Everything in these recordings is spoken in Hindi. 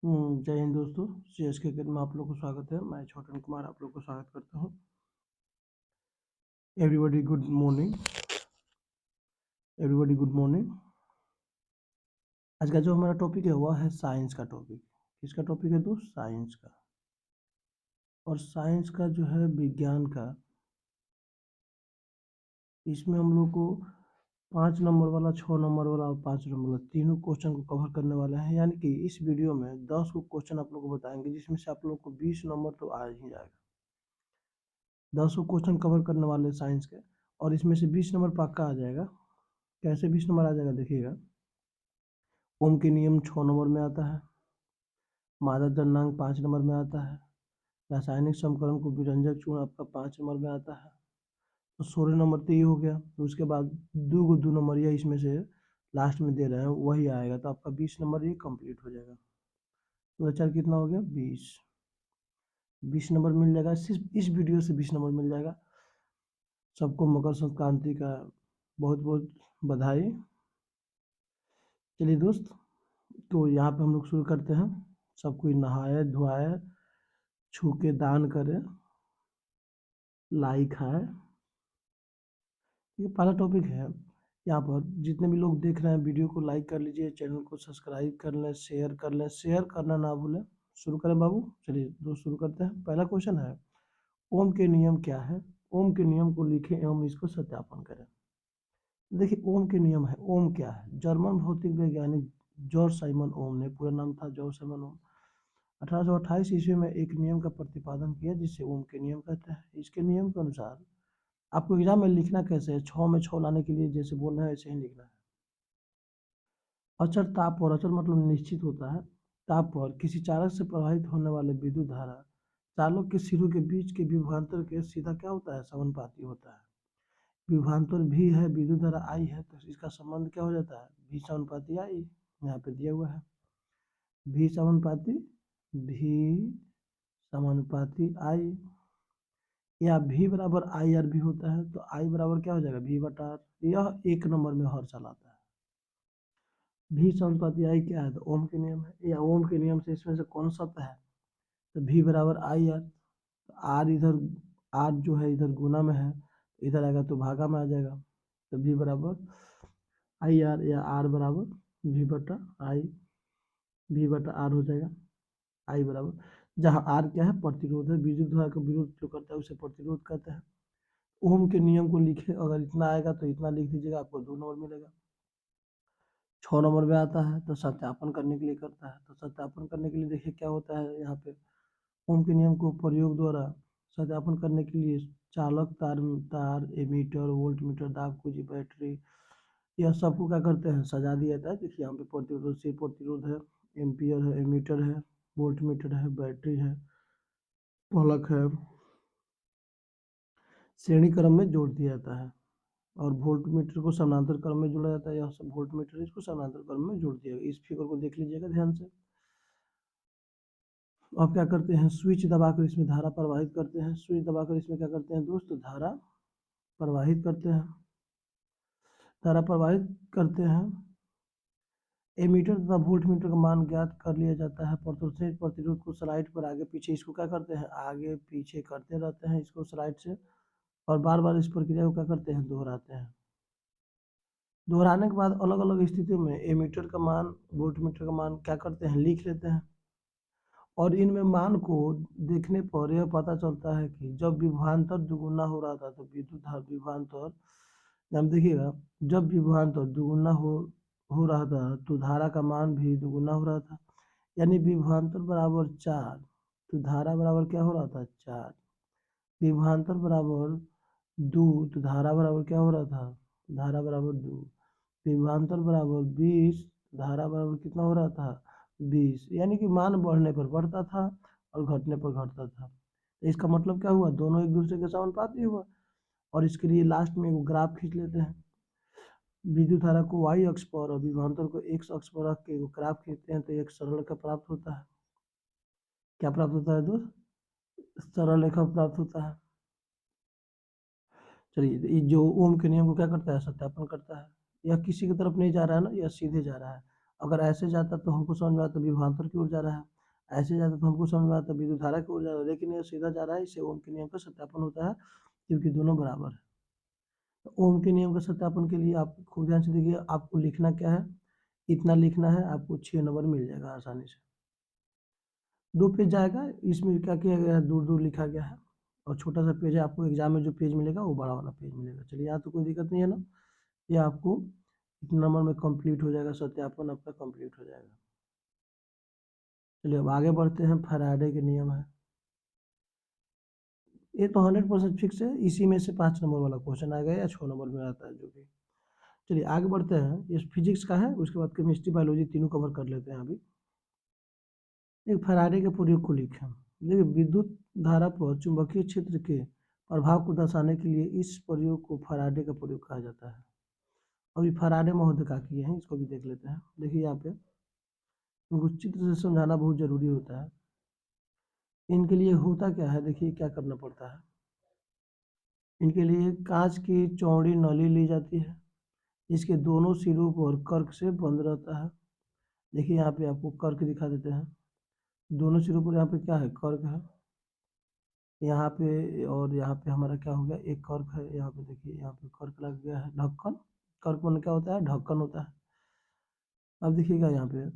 जय हिंद दोस्तों। CSK में आप लोग को स्वागत है। मैं छोटन कुमार आप लोग को स्वागत करता हूँ। Everybody good morning. Everybody good morning. आज का जो हमारा टॉपिक है वह है साइंस का टॉपिक। किसका टॉपिक है दोस्त? साइंस का। और साइंस का जो है विज्ञान का, इसमें हम लोग को 5 नंबर वाला, 6 नंबर वाला और 5 नंबर वाला तीनों क्वेश्चन को कवर करने वाले हैं। यानी कि इस वीडियो में 10 को क्वेश्चन आप लोग को बताएंगे, जिसमें से आप लोग को 20 नंबर तो आ ही जाएगा। 10 को क्वेश्चन कवर करने वाले साइंस के, और इसमें से 20 नंबर पक्का आ जाएगा। कैसे 20 नंबर आ जाएगा देखिएगा। ओम के नियम 6 नंबर में आता है। मादा जननांग 5 नंबर में आता है। रासायनिक समकरण को विरंजक चूर्ण आपका 5 नंबर में आता है। तो 16 नंबर तो ये हो गया। तो उसके बाद 2 नंबर या इसमें से लास्ट में दे रहे हैं वही आएगा, तो आपका 20 नंबर ये कंप्लीट हो जाएगा। तो अच्छा कितना हो गया? 20 नंबर मिल जाएगा। सिर्फ इस वीडियो से 20 नंबर मिल जाएगा। सबको मकर संक्रांति का बहुत बहुत बधाई। चलिए दोस्त, तो यहाँ पे हम लोग शुरू करते हैं। सब कोई नहाए धोआए, छू के दान करे, लाइक है। ये पहला टॉपिक है। यहाँ पर जितने भी लोग देख रहे हैं वीडियो को लाइक कर लीजिए, चैनल को सब्सक्राइब कर लें, शेयर कर लें, शेयर करना ना भूलें। शुरू करें बाबू। चलिए दोस्त शुरू करते हैं। पहला क्वेश्चन है, ओम के नियम क्या है? ओम के नियम को लिखें एवं इसको सत्यापन करें। देखिए ओम के नियम है। ओम क्या है? जर्मन भौतिक वैज्ञानिक जॉर्ज साइमन ओम ने, पूरा नाम था जॉर्ज साइमन ओम, 1828 ईस्वी में एक नियम का प्रतिपादन किया जिसे ओम के नियम कहते हैं। इसके नियम के अनुसार आपको एग्जाम में लिखना कैसे है, 6 में 6 लाने के लिए जैसे बोल रहे हैं ऐसे ही लिखना है। अचर ताप पर, अचर मतलब निश्चित होता है, ताप पर किसी चालक से प्रवाहित होने वाले विद्युत धारा चालक के सिरों के बीच के विभवांतर के सीधा क्या होता है? समानुपाती होता है। विभवांतर भी है, विद्युत धारा आई है, तो इसका संबंध क्या हो जाता है? भी समानुपाती आई। यहाँ पे दिया हुआ है भी समानुपाती, भी समानुपाती आई, या भी बराबर आई आर भी होता है। तो आई बराबर क्या हो जाएगा? भी बटा आर। यह 1 नंबर में हर साल आता है। भी समानुपाती आई क्या है? तो ओम के नियम है, या ओम के नियम से इसमें से कौन सा है? तो भी बराबर आई आर। तो आर इधर, आर जो है इधर गुना में है, इधर आएगा तो भागा में आ जाएगा। तो भी बराबर आई आर, या आर बराबर भी बटा आई, भी बटा आर हो जाएगा। आई बराबर, जहाँ आर क्या है? प्रतिरोध है। विद्युत धारा का विरोध जो करता है उसे प्रतिरोध कहते हैं। ओम के नियम को लिखे, अगर इतना आएगा तो इतना लिख दीजिएगा, आपको 2 नंबर मिलेगा। 6 नंबर में आता है तो सत्यापन करने के लिए करता है। तो सत्यापन करने के लिए देखिए क्या होता है यहाँ पे। ओम के नियम को प्रयोग द्वारा सत्यापन करने के लिए चालक, तार एमीटर, वोल्ट मीटर, दाब कुंजी, बैटरी, यह सबको क्या करते हैं? सजा दिया जाता है। देखिए यहाँ पे प्रतिरोध से प्रतिरोध है, एम्पियर है, एमीटर है, वोल्ट मीटर है, बैटरी है, प्लग है, श्रेणी क्रम में जोड़ दिया जाता है। और वोल्ट मीटर को समानांतर क्रम में जोड़ा जाता है। यह सब वोल्ट मीटर इसको समानांतर क्रम में जोड़ दिया गया। इस फिगर को देख लीजिएगा ध्यान से। अब क्या करते हैं? स्विच दबाकर इसमें धारा प्रवाहित करते हैं। स्विच दबाकर इसमें क्या करते हैं दोस्त? धारा प्रवाहित करते हैं। धारा प्रवाहित करते हैं। एमीटर तथा वोल्ट मीटर का मान ज्ञात कर लिया जाता है। प्रतिरोध को स्लाइड पर आगे पीछे, इसको क्या करते हैं? आगे पीछे करते रहते हैं इसको स्लाइड से, और बार बार इस प्रक्रिया को क्या करते हैं? दोहराते हैं। दोहराने के बाद अलग अलग स्थितियों में एमीटर का मान, वोल्ट मीटर का मान क्या करते हैं? लिख लेते हैं। और इनमें मान को देखने पर यह पता चलता है कि जब विभवांतर दुगुना हो रहा था तो विद्युत विभवांतर, जब देखिएगा, जब विभवांतर दुगुना हो रहा था तो धारा का मान भी दुगुना हो रहा था। यानी विभवांतर बराबर 4 तो धारा बराबर क्या हो रहा था? 4। विभवांतर बराबर 2 तो धारा बराबर क्या हो रहा था? धारा बराबर 2। विभवांतर बराबर 20, धारा बराबर कितना हो रहा था? 20। यानी कि मान बढ़ने पर बढ़ता था और घटने पर घटता था। तो इसका मतलब क्या हुआ? दोनों एक दूसरे के समानुपाती हुआ। और इसके लिए लास्ट में एक ग्राफ खींच लेते हैं। विद्युत धारा को y अक्ष पर और विभवांतर को x अक्ष पर रख के ग्राफ खींचते हैं तो एक सरल रेखा प्राप्त होता है। क्या प्राप्त होता है दोस्त? सरल रेखा प्राप्त होता है। चलिए, जो ओम के नियम को क्या करता है? सत्यापन करता है। यह किसी की तरफ नहीं जा रहा है ना, यह सीधे जा रहा है। अगर ऐसे जाता तो हमको समझ में आता विभवांतर की ओर जा रहा है, ऐसे जाता तो हमको समझ में आता विद्युत धारा की ओर जा रहा है, लेकिन ये सीधा जा रहा है, इससे ओम के नियम का सत्यापन होता है क्योंकि दोनों बराबर है। तो ओम के नियम का सत्यापन के लिए आप खूब ध्यान से देखिए, आपको लिखना क्या है, इतना लिखना है, आपको 6 नंबर मिल जाएगा आसानी से। 2 पेज जाएगा, इसमें क्या किया गया है, दूर दूर लिखा गया है, और छोटा सा पेज है, आपको एग्जाम में जो पेज मिलेगा वो बड़ा वाला पेज मिलेगा। चलिए यहाँ तो कोई दिक्कत नहीं है ना, ये आपको इतने नंबर में कंप्लीट हो जाएगा, सत्यापन आपका कंप्लीट हो जाएगा। चलिए अब आगे बढ़ते हैं, फैराडे के नियम है। ये तो 100% फिक्स है, इसी में से 5 नंबर वाला क्वेश्चन आएगा या 6 नंबर में आता है जो भी। चलिए आगे बढ़ते हैं, ये फिजिक्स का है, उसके बाद केमिस्ट्री बायोलॉजी तीनों कवर कर लेते हैं अभी। एक फैराडे के प्रयोग को लिखें। देखिए विद्युत धारा पर चुंबकीय क्षेत्र के प्रभाव को दर्शाने के लिए इस प्रयोग को फैराडे का प्रयोग कहा जाता है। अभी फैराडे महोदय का किए हैं, इसको भी देख लेते हैं। देखिए यहाँ पे इनको चित्र से समझाना बहुत जरूरी होता है। इनके लिए होता क्या है, देखिए क्या करना पड़ता है। इनके लिए कांच की चौड़ी नली ली जाती है, इसके दोनों सिरों पर कर्क से बंद रहता है। देखिए यहाँ पे आपको कर्क दिखा देते हैं, दोनों सिरों पर यहाँ पे क्या है, कर्क है यहाँ पे, और यहाँ पे हमारा क्या हो गया, एक कर्क है यहाँ पे। देखिए यहाँ पे कर्क लग गया है, ढक्कन। कर्क में क्या होता है, ढक्कन होता है। अब देखिएगा यहाँ पे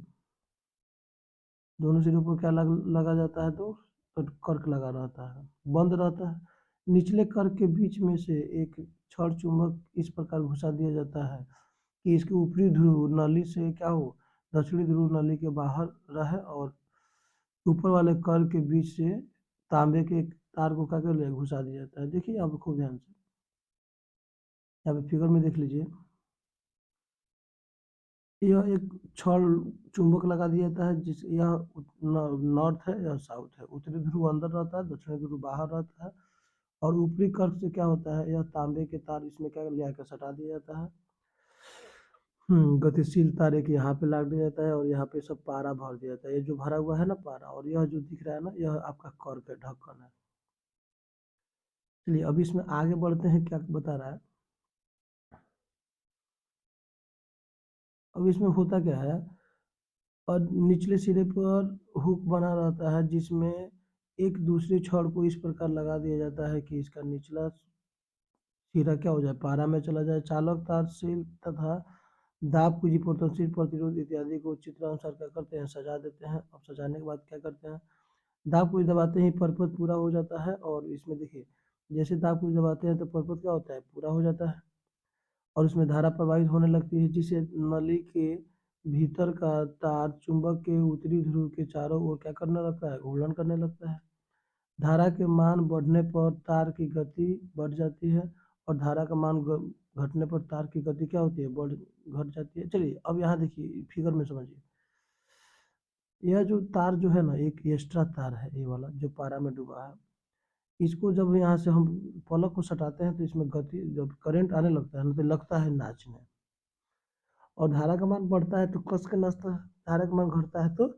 दोनों सिरों पर क्या लगा जाता है, तो कर्क लगा रहता है, बंद रहता है। निचले कर्क के बीच में से एक छड़ चुंबक इस प्रकार घुसा दिया जाता है कि इसके ऊपरी ध्रुव नली से क्या हो, दक्षिणी ध्रुव नली के बाहर रहे, और ऊपर वाले कर्क के बीच से तांबे के एक तार को क्या कर घुसा दिया जाता है। देखिए यहाँ पे खूब ध्यान से, यहाँ पे फिगर में देख लीजिए, यह एक छड़ चुंबक लगा दिया जाता है, जिस यह नॉर्थ है, यह साउथ है, उत्तरी ध्रुव अंदर रहता है, दक्षिणी ध्रुव बाहर रहता है, और ऊपरी कर्क से क्या होता है, यह तांबे के तार इसमें क्या लिया कर सटा दिया जाता है। गतिशील तार एक यहाँ पे लाग दिया जाता है, और यहाँ पे सब पारा भर दिया जाता है, ये जो भरा हुआ है ना पारा, और यह जो दिख रहा है ना, यह आपका कर्क है, ढक्कन है। चलिए अब इसमें आगे बढ़ते हैं, क्या बता रहा है। अब इसमें होता क्या है, और निचले सिरे पर हुक बना रहता है, जिसमें एक दूसरे छड़ को इस प्रकार लगा दिया जाता है कि इसका निचला सिरा क्या हो जाए, पारा में चला जाए। चालक तार सील तथा दाब कुंजी पोटेंशियल प्रतिरोध इत्यादि को चित्रानुसार क्या करते हैं, सजा देते हैं। अब सजाने के बाद क्या करते हैं, दाब कुंजी दबाते ही परपथ पूरा हो जाता है, और इसमें देखिए जैसे दाब कुंजी दबाते हैं तो परपथ क्या होता है, पूरा हो जाता है, और उसमें धारा प्रवाहित होने लगती है, जिसे नली के भीतर का तार चुंबक के उत्तरी ध्रुव के चारों ओर क्या करने लगता है, घूर्णन करने लगता है। धारा के मान बढ़ने पर तार की गति बढ़ जाती है, और धारा का मान घटने पर तार की गति क्या होती है, बढ़ घट जाती है। चलिए अब यहाँ देखिए फिगर में समझिए, यह जो तार जो है ना, एक एक्स्ट्रा तार है, ये वाला जो पारा में डूबा है, इसको जब यहाँ से हम पलक को सटाते हैं तो इसमें गति जब करंट आने लगता है ना, तो लगता है नाचने, और धारा का मान बढ़ता है तो कस के नाचता है, धारा का मान घटता है तो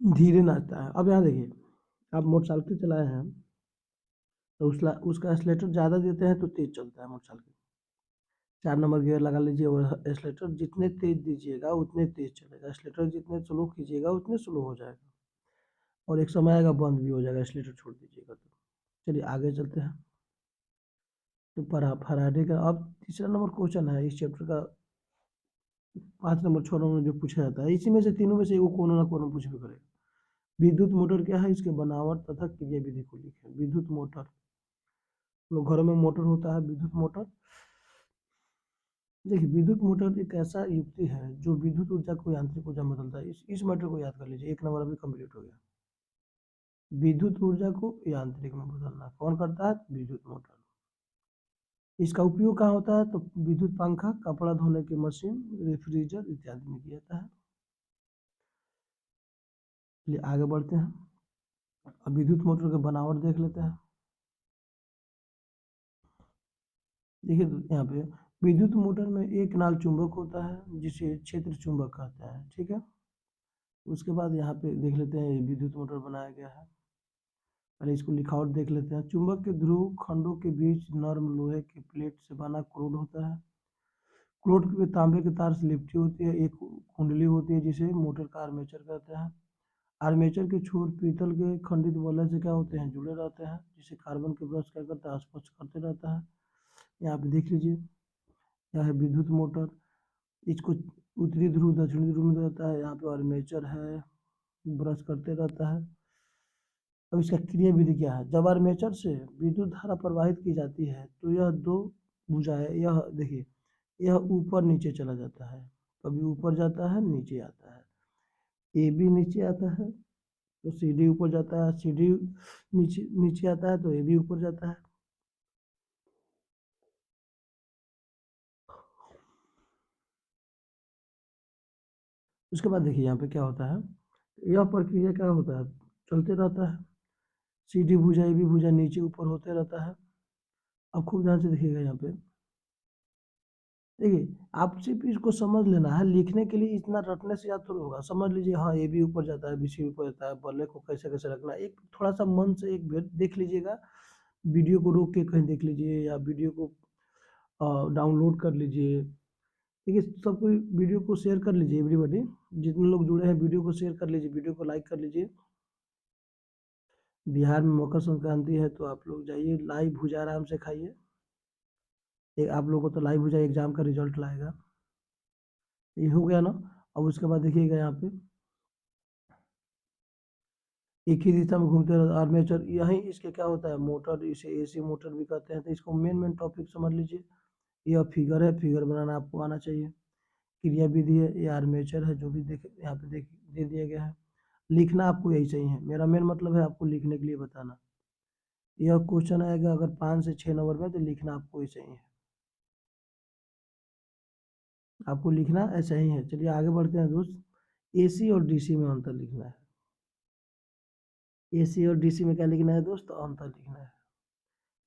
धीरे नाचता है। अब यहाँ देखिए, आप मोटरसाइकिल चलाए हैं तो उसका एक्सलेटर ज़्यादा देते हैं तो तेज चलता है मोटरसाइकिल, 4 नंबर गियर लगा लीजिए, और एक्सलेटर जितने तेज दीजिएगा उतने तेज चलेगा, एक्सलेटर जितने स्लो कीजिएगा उतने स्लो हो जाएगा, और एक समय आएगा बंद भी हो जाएगा, एक्सलेटर छोड़ दीजिएगा तो। चलिए आगे चलते हैं, तो फराडे का अब तीसरा नंबर क्वेश्चन है इस चैप्टर का, 5 नंबर 6 नंबर जो पूछा जाता है, इसी में से तीनों में से एगो कोनो ना कोनो पूछ भी करेगा। विद्युत मोटर क्या है, इसके बनावट तथा क्रिया विधि को लिखें। विद्युत मोटर, लोग घरों में मोटर होता है, विद्युत मोटर। देखिए विद्युत मोटर एक ऐसा युक्ति है जो विद्युत ऊर्जा को यांत्रिक ऊर्जा में बदलता है। इस मैटर को याद कर लीजिए, 1 नंबर अभी कंप्लीट हो गया। विद्युत ऊर्जा को यांत्रिक में बदलना कौन करता है, विद्युत मोटर। इसका उपयोग कहाँ होता है, तो विद्युत पंखा, कपड़ा धोने की मशीन, रेफ्रिजरेटर इत्यादि में किया जाता है। चलिए आगे बढ़ते हैं, अब विद्युत मोटर के बनावट देख लेते हैं। देखिए यहाँ पे विद्युत मोटर में एक नाल चुंबक होता है जिसे क्षेत्र चुंबक कहते हैं, ठीक है। उसके बाद यहाँ पे देख लेते हैं विद्युत मोटर बनाया गया है, पहले इसको लिखावट देख लेते हैं। चुंबक के ध्रुव खंडों के बीच नर्म लोहे की प्लेट से बना क्रोड होता है। क्लोट के तांबे के तार से लिपटी होती है, एक कुंडली होती है जिसे मोटर का आर्मेचर कहते हैं। आर्मेचर के छोर पीतल के खंडित वलय से क्या होते हैं, जुड़े रहते हैं, जिसे कार्बन के ब्रश क्या करता है, स्पर्श करते रहता है। यहाँ पे देख लीजिए, यह है विद्युत मोटर, इसको उत्तरी ध्रुव दक्षिणी ध्रुव में रहता है, यहाँ पे आर्मेचर है, ब्रश करते रहता है। अब इसका क्रिया विधि क्या है, जब आर्मेचर से विद्युत धारा प्रवाहित की जाती है तो यह दो भुजाएं, यह देखिए, यह ऊपर नीचे चला जाता है, कभी ऊपर जाता है नीचे आता है, ए बी नीचे आता है तो सी डी ऊपर जाता है, सी डी नीचे नीचे आता है तो ए बी ऊपर जाता है। उसके बाद देखिए यहाँ पे क्या होता है, यह प्रक्रिया क्या होता है, चलते रहता है, सी डी भुजा ए बी भुजा नीचे ऊपर होते रहता है। अब खूब ध्यान से देखिएगा यहाँ पे, देखिए आप सिर्फ इसको समझ लेना है, लिखने के लिए इतना रटने से याद थोड़ा होगा, समझ लीजिए हाँ ए बी ऊपर जाता है, बी सी ऊपर जाता है, बल्ले को कैसे कैसे रखना है, एक थोड़ा सा मन से एक बार देख लीजिएगा, वीडियो को रोक के कहीं देख लीजिए या वीडियो को डाउनलोड कर लीजिए। देखिए सबको वीडियो को शेयर कर लीजिए, एवरीबॉडी जितने लोग जुड़े हैं वीडियो को शेयर कर लीजिए, वीडियो को लाइक कर लीजिए। बिहार में मकर संक्रांति है तो आप लोग जाइए लाइव भुजा आराम से खाइए, आप लोगों को तो लाइव भुजा एग्जाम का रिजल्ट लाएगा। ये हो गया ना। अब उसके बाद देखिएगा यहाँ पे एक ही दिशा में घूमते रहता आर्मेचर, यही इसके क्या होता है, मोटर, इसे एसी मोटर भी कहते हैं। तो इसको मेन मेन टॉपिक समझ लीजिए। यह फिगर है, फिगर बनाना आपको आना चाहिए। क्रिया विधि है, ये आर्मेचर है, जो भी देख यहाँ पे देख दे दिया गया है। लिखना आपको यही चाहिए, मेरा मेन मतलब है आपको लिखने के लिए बताना। यह क्वेश्चन आएगा अगर 5 से 6 नंबर में तो लिखना आपको ही चाहिए, आपको लिखना ऐसा ही है। चलिए आगे बढ़ते हैं दोस्त, एसी और डीसी में अंतर लिखना है। एसी और डीसी में क्या लिखना है दोस्त, अंतर लिखना है।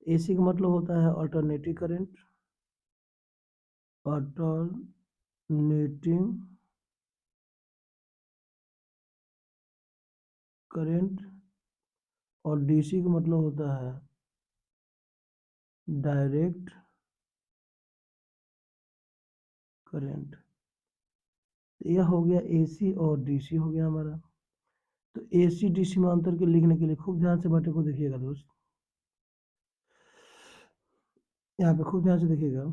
एसी का मतलब होता है अल्टरनेटिंग करंट, अल्टरनेटिंग करंट, और डीसी का मतलब होता है डायरेक्ट करंट। यह हो गया एसी और डीसी हो गया हमारा। तो एसी डीसी में अंतर के लिखने के लिए खूब ध्यान से बातें को देखिएगा दोस्त, यहाँ पे खूब ध्यान से देखिएगा।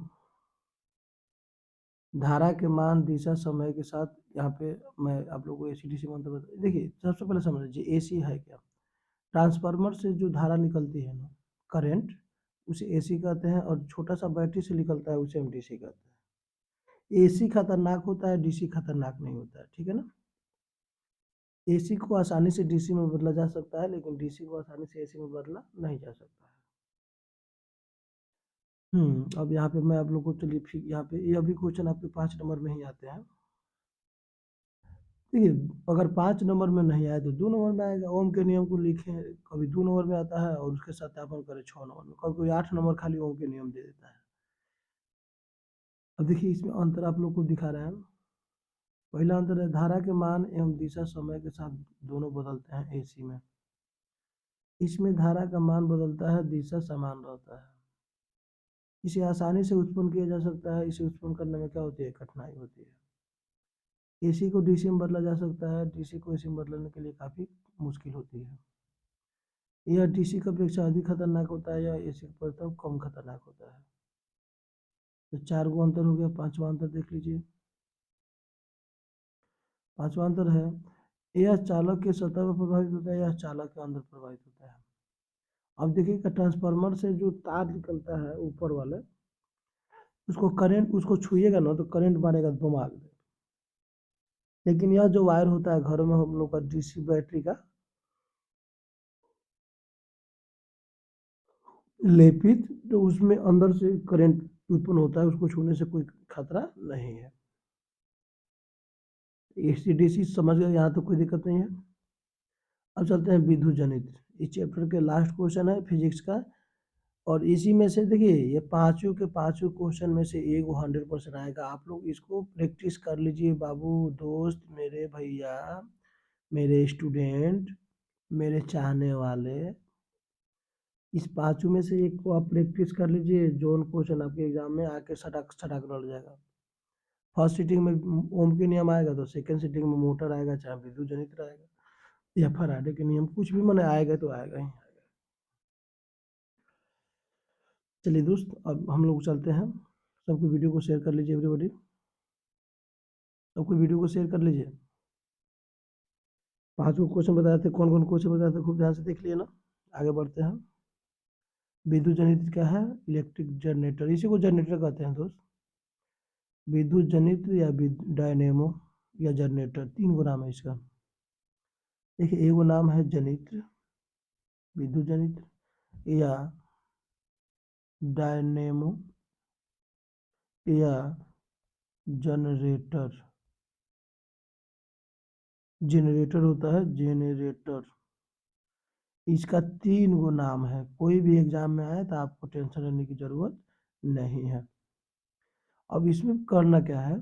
धारा के मान दिशा समय के साथ, यहाँ पे मैं आप लोगों को एसी डीसी में अंतर बता, देखिए सबसे पहले समझ लीजिए एसी है क्या। ट्रांसफार्मर से जो धारा निकलती है ना, करंट, उसे एसी कहते हैं, और छोटा सा बैटरी से निकलता है उसे हम डीसी कहते हैं। एसी खतरनाक होता है, डीसी खतरनाक नहीं होता है, ठीक है ना। एसी को आसानी से डीसी में बदला जा सकता है, लेकिन डीसी को आसानी से एसी में बदला नहीं जा सकता है। अब यहाँ पे मैं आप लोगों को, चलिए फिर यहाँ पे ये अभी क्वेश्चन आपके 5 नंबर में ही आते हैं। देखिए अगर 5 नंबर में नहीं आया तो 2 नंबर में आएगा। ओम के नियम को लिखें, कभी 2 नंबर में आता है और उसके सत्यापन करें 6 नंबर में, कभी कोई 8 नंबर खाली ओम के नियम दे देता है। अब देखिए इसमें अंतर आप लोग को दिखा रहे हैं। पहला अंतर है, धारा के मान एवं दिशा समय के साथ दोनों बदलते हैं एसी में। इसमें धारा का मान बदलता है, दिशा समान रहता है। इसे आसानी से उत्पन्न किया जा सकता है, इसे उत्पन्न करने में क्या होती है, कठिनाई होती है। एसी को डीसी में बदला जा सकता है, डीसी को एसी में बदलने के लिए काफ़ी मुश्किल होती है। यह डीसी की अपेक्षा अधिक खतरनाक होता है, या एसी की अपेक्षा कम खतरनाक होता है। तो 4 गो अंतर हो गया, 5वां अंतर देख लीजिए। 5वां अंतर है, यह चालक के सतह पर प्रभावित होता है, यह चालक के अंदर प्रभावित होता है। अब देखिए ट्रांसफार्मर से जो तार निकलता है ऊपर वाले, उसको करंट, उसको छुइएगा ना तो करंट मारेगा दिमाग में। लेकिन यह जो वायर होता है घरों में हम लोग का डीसी बैटरी का लेपित, तो उसमें अंदर से करंट उत्पन्न होता है, उसको छूने से कोई खतरा नहीं है। एसी डीसी समझ गए, यहाँ तो कोई दिक्कत नहीं है। अब चलते हैं विद्युत जनित, इस चैप्टर के लास्ट क्वेश्चन है फिजिक्स का। और इसी में से देखिए ये पांचों के पांचों क्वेश्चन में से एक 100% आएगा। आप लोग इसको प्रैक्टिस कर लीजिए बाबू, दोस्त, मेरे भैया, मेरे स्टूडेंट, मेरे चाहने वाले, इस पांचों में से एक को आप प्रैक्टिस कर लीजिए, जोन क्वेश्चन आपके एग्जाम में आके सटाक सटाक लड़ जाएगा। फर्स्ट सीटिंग में ओम के नियम आएगा तो सेकंड सीटिंग में मोटर आएगा, चाहे विद्युत जनित्र आएगा या फैराडे के नियम, कुछ भी माने आएगा तो आएगा ही। चलिए दोस्त, अब हम लोग चलते हैं। सबको वीडियो को शेयर कर लीजिए एवरीबॉडी, सबको वीडियो को शेयर कर लीजिए। 5 क्वेश्चन बताए थे, कौन कौन क्वेश्चन बताए थे खूब ध्यान से देख लिए ना। आगे बढ़ते हैं। विद्युत जनित्र क्या है? इलेक्ट्रिक जनरेटर, इसी को जनरेटर कहते हैं दोस्त। विद्युत जनित्र या डायनेमो या जनरेटर, 3 गो नाम है इसका। देखिए, एक नाम है जनित्र, विद्युत जनित्र, या डायनेमो या जनरेटर। जनरेटर होता है जनरेटर, इसका 3 गो नाम है। कोई भी एग्जाम में आए तो आपको टेंशन लेने की जरूरत नहीं है। अब इसमें करना क्या है,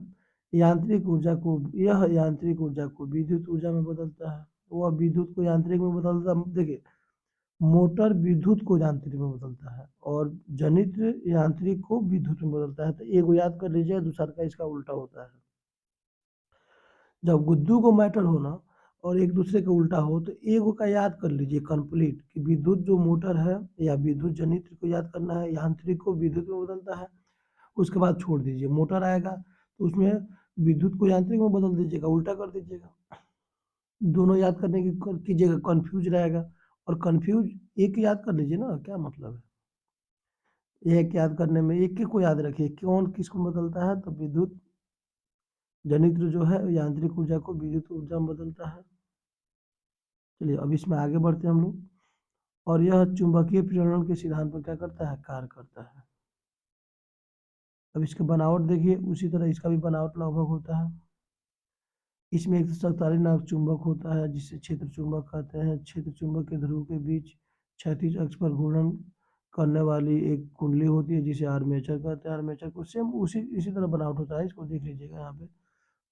यांत्रिक ऊर्जा को, यह यांत्रिक ऊर्जा को विद्युत ऊर्जा में बदलता है, वह विद्युत को यांत्रिक में बदलता है। देखिए, मोटर विद्युत को यांत्रिक में बदलता है और जनित्र यांत्रिक को विद्युत में बदलता है। तो एक को याद कर लीजिए, दूसरा का इसका उल्टा होता है। जब गुद्दू को मैटर हो ना और एक दूसरे का उल्टा हो तो एक का याद कर लीजिए कंप्लीट, कि विद्युत जो मोटर है या विद्युत जनित्र को याद करना है, यांत्रिक को विद्युत में बदलता है। उसके बाद छोड़ दीजिए, मोटर आएगा तो उसमें विद्युत को यांत्रिक में बदल दीजिएगा, उल्टा कर दीजिएगा। दोनों याद करने की कीजिएगा, कंफ्यूज रहेगा। और कंफ्यूज एक याद कर लीजिए ना, क्या मतलब है एक याद करने में, एक को याद रखिए कौन किसको बदलता है। तो विद्युत जनित्र जो है यांत्रिक ऊर्जा को विद्युत ऊर्जा में बदलता है। चलिए अब इसमें आगे बढ़ते हैं हम लोग। और यह चुंबकीय प्रेरण के सिद्धांत पर क्या करता है, कार्य करता है। अब इसके बनावट देखिए, उसी तरह इसका भी बनावट लगभग होता है। इसमें एक सरतारी नामक चुंबक होता है जिसे क्षेत्र चुंबक कहते हैं। क्षेत्र चुंबक के ध्रुव के बीच क्षैतिज अक्ष पर घूर्णन करने वाली एक कुंडली होती है जिसे आर्मेचर कहते हैं। आर्मेचर को सेम उसी इसी तरह बनावट होता है, इसको देख लीजिएगा यहाँ पे।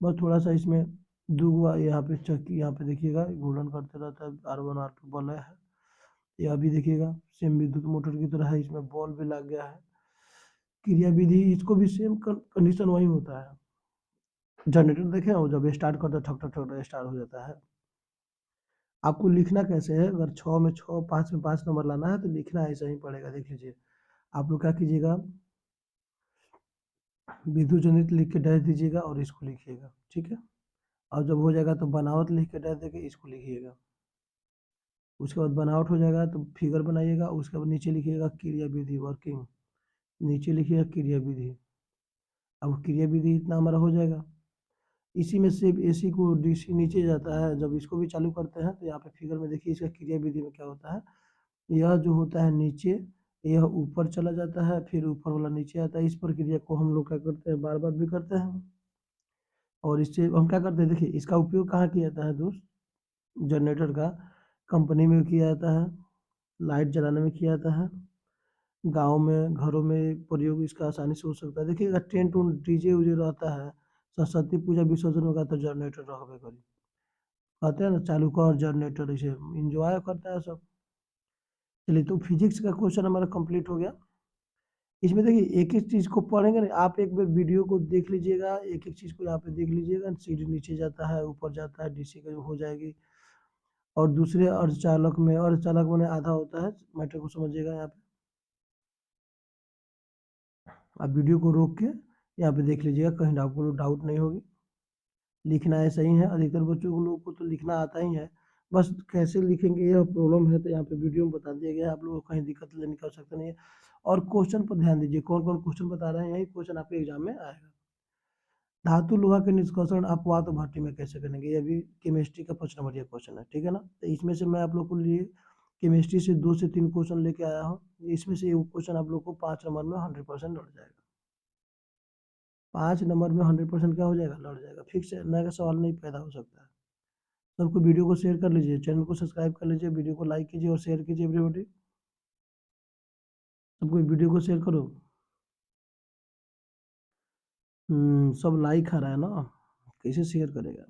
बस थोड़ा सा इसमें दो यहाँ पे चक्की, यहाँ पे देखिएगा घूर्णन करते रहता है, R1 R2 बल है। यह भी देखिएगा सेम विद्युत मोटर की तरह है, इसमें बॉल भी लग गया है। क्रिया विधि इसको भी सेम कंडीशन वही होता है। जनरेटर देखें, और जब स्टार्ट करता है ठक ठक ठक स्टार्ट हो जाता है। आपको लिखना कैसे है, अगर 6 में 6, 5 में 5 नंबर लाना है तो लिखना ऐसा ही पड़ेगा। देख लीजिए, आप लोग क्या कीजिएगा, विद्युत जनित्र लिख के डैश दीजिएगा और इसको लिखिएगा, ठीक है। और जब हो जाएगा तो बनावट लिख के डैश देके इसको लिखिएगा। उसके बाद बनावट हो जाएगा तो फिगर बनाइएगा, उसके बाद नीचे लिखिएगा क्रिया विधि वर्किंग, नीचे लिखिएगा क्रिया विधि। अब क्रिया विधि इतना हमारा हो जाएगा। इसी में से एसी को डीसी नीचे जाता है, जब इसको भी चालू करते हैं तो यहाँ पे फिगर में देखिए इसका क्रिया विधि में क्या होता है। यह जो होता है नीचे, यह ऊपर चला जाता है, फिर ऊपर वाला नीचे आता है। इस प्रक्रिया को हम लोग क्या करते हैं, बार बार भी करते हैं। और इससे हम क्या करते हैं, देखिए इसका उपयोग कहाँ किया जाता है दोस्त, जनरेटर का कंपनी में किया जाता है, लाइट जलाने में किया जाता है, गाँव में घरों में प्रयोग इसका आसानी से हो सकता है। देखिए अगर टेंट उंट डीजे उजे रहता है, सरस्वती पूजा विसर्जन होगा तो जनरेटर रखबे करी, कहते हैं ना चालू कर जनरेटर, इसे इंजॉय करता है सब। चलिए, तो फिजिक्स का क्वेश्चन हमारा कंप्लीट हो गया। इसमें देखिए एक एक चीज को पढ़ेंगे ना, आप एक बार वीडियो को देख लीजिएगा, एक एक चीज को यहाँ पे देख लीजिएगा। सीढ़ी नीचे जाता है ऊपर जाता है, डीसी का हो जाएगी। और दूसरे अर्धचालक में, अर्धचालक में आधा होता है, मैटर को समझिएगा। यहाँ पे आप वीडियो को रोक के यहाँ पे देख लीजिएगा, कहीं आपको डाउट नहीं होगी। लिखना है सही है, अधिकतर बच्चों को लोगों को तो लिखना आता ही है, बस कैसे लिखेंगे यह प्रॉब्लम है। तो यहाँ पे वीडियो में बता दिया गया है, आप लोगों को कहीं दिक्कत लेने की आवश्यकता नहीं है। और क्वेश्चन पर ध्यान दीजिए, कौन कौन क्वेश्चन बता रहे हैं, यही क्वेश्चन आपके एग्जाम में आएगा। धातु लोहा के निष्कर्षण अपवात भट्टी में कैसे करेंगे, ये भी केमिस्ट्री का 5 नंबर क्वेश्चन है, ठीक है ना। तो इसमें से मैं आप लोग को लिए केमिस्ट्री से 2 से 3 क्वेश्चन लेके आया हूँ। इसमें से एक क्वेश्चन आप लोग को 5 नंबर में 100% लड़ जाएगा। 5 नंबर में 100% क्या हो जाएगा, लड़ जाएगा, फिक्स है, नया का सवाल नहीं पैदा हो सकता है। सबको वीडियो को शेयर कर लीजिए, चैनल को सब्सक्राइब कर लीजिए, वीडियो को लाइक कीजिए और शेयर कीजिए एवरीबॉडी। सबको वीडियो को शेयर करो। सब लाइक आ रहा है ना, कैसे शेयर करेगा।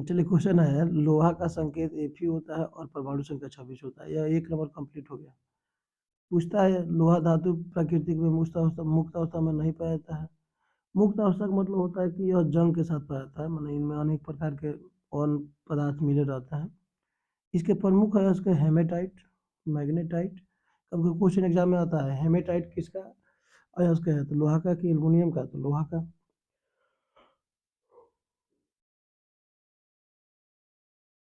चलिए, क्वेश्चन है, लोहा का संकेत Fe होता है और परमाणु संख्या 26 होता है। यह 1 नंबर कंप्लीट हो गया। पूछता है लोहा धातु प्राकृतिक में मुक्त अवस्था में नहीं पाया जाता है। मुक्त अवस्था का मतलब होता है कि यह जंग के साथ रहता है, मतलब इनमें अनेक प्रकार के और पदार्थ मिले रहते हैं। इसके प्रमुख अयस्क है हेमेटाइट, मैग्नेटाइट। कभी क्वेश्चन एग्जाम में आता है हेमेटाइट किसका अयस्क है, तो लोहा का कि एल्युमिनियम का, तो लोहा का।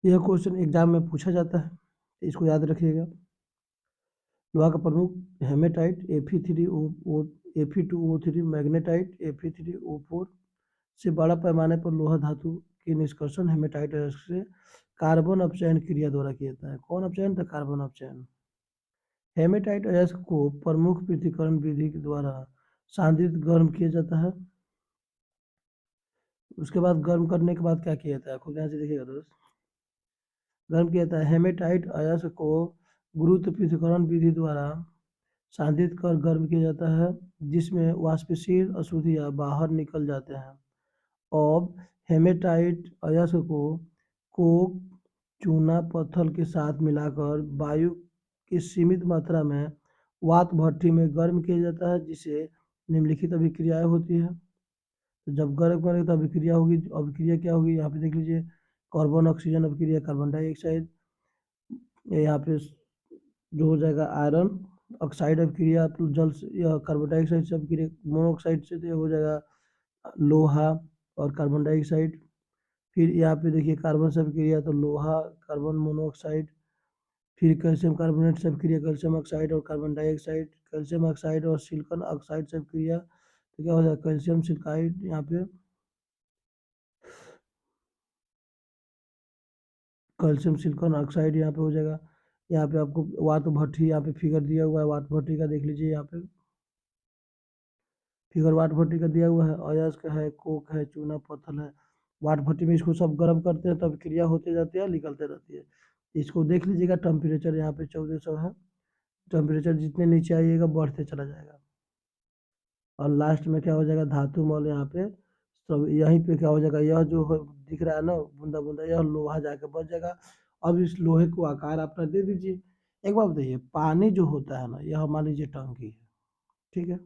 यह क्वेश्चन एग्जाम में पूछा जाता है, तो इसको याद रखिएगा। लोहा का प्रमुख haematite Fe3O, Fe2O3, magnetite Fe3O4। से बड़ा पैमाने पर लोहा धातु के निष्कर्षण हेमेटाइट अयस्क से कार्बन अपचयन क्रिया द्वारा किया जाता है। कौन अपचयन था, कार्बन अपचयन। हेमेटाइट अयस्क को प्रमुख पृथक्करण विधि के द्वारा सांद्रित गर्म किया जाता है। उसके बाद गर्म करने के बाद क्या किया जाता है, खुद ध्यान से देखिएगा दोस्त। गर्म किया जाता है हेमेटाइट अयस्क को गुरुत्व पृथक्करण विधि द्वारा सांद्रित कर गर्म किया जाता है, जिसमें वाष्पशील अशुद्धियाँ बाहर निकल जाते हैं। अब हेमेटाइट अयस्क को कोक, चूना पत्थर के साथ मिलाकर वायु की सीमित मात्रा में वात भट्ठी में गर्म किया जाता है, जिससे निम्नलिखित अभिक्रियाएं होती है। तो जब गर्म करेंगे तो अभिक्रिया होगी। अभिक्रिया क्या होगी, यहाँ पे देख लीजिए। कार्बन ऑक्सीजन अभिक्रिया, कार्बन डाइऑक्साइड। यहाँ पे जो हो जाएगा आयरन ऑक्साइड अभिक्रिया, तो जल से या कार्बन डाइऑक्साइड से अभिक्रिया, मोनोऑक्साइड से तो हो जाएगा लोहा और कार्बन डाइऑक्साइड। फिर यहाँ पे देखिए कार्बन से अभिक्रिया, तो लोहा, कार्बन मोनोऑक्साइड। फिर कैल्शियम कार्बोनेट से अभिक्रिया, कैल्शियम ऑक्साइड और कार्बन डाइऑक्साइड। कैल्शियम ऑक्साइड और सिलिकॉन ऑक्साइड से अभिक्रिया, तो क्या हो जाएगा कैल्शियम सिलिकाइड। यहाँ पे कैल्शियम सिलिकॉन ऑक्साइड यहाँ पे हो जाएगा। यहाँ पे आपको वात भट्ठी, यहाँ पे फिगर दिया हुआ है वात भट्ठी का, देख लीजिए यहाँ पे फिगर वाट भट्टी का दिया हुआ है। अयस्क है, कोक है, चूना पत्थर है। वाट भट्टी में इसको सब गर्म करते हैं, तब क्रिया होती जाती है, निकलते रहती है। इसको देख लीजिएगा, टेम्परेचर यहाँ पे 1400 है। टेम्परेचर जितने नीचे आइएगा बढ़ते चला जाएगा। और लास्ट में क्या हो जाएगा, धातु मॉल यहाँ पे सब यहीं पे क्या हो जाएगा, यह जो दिख रहा है ना बूंदा बूंदा, यह लोहा जाके बच जाएगा। अब इस लोहे को आकार अपना दे दीजिए। एक बात बताइए, पानी जो होता है ना, यह मान लीजिए टंकी है, ठीक है।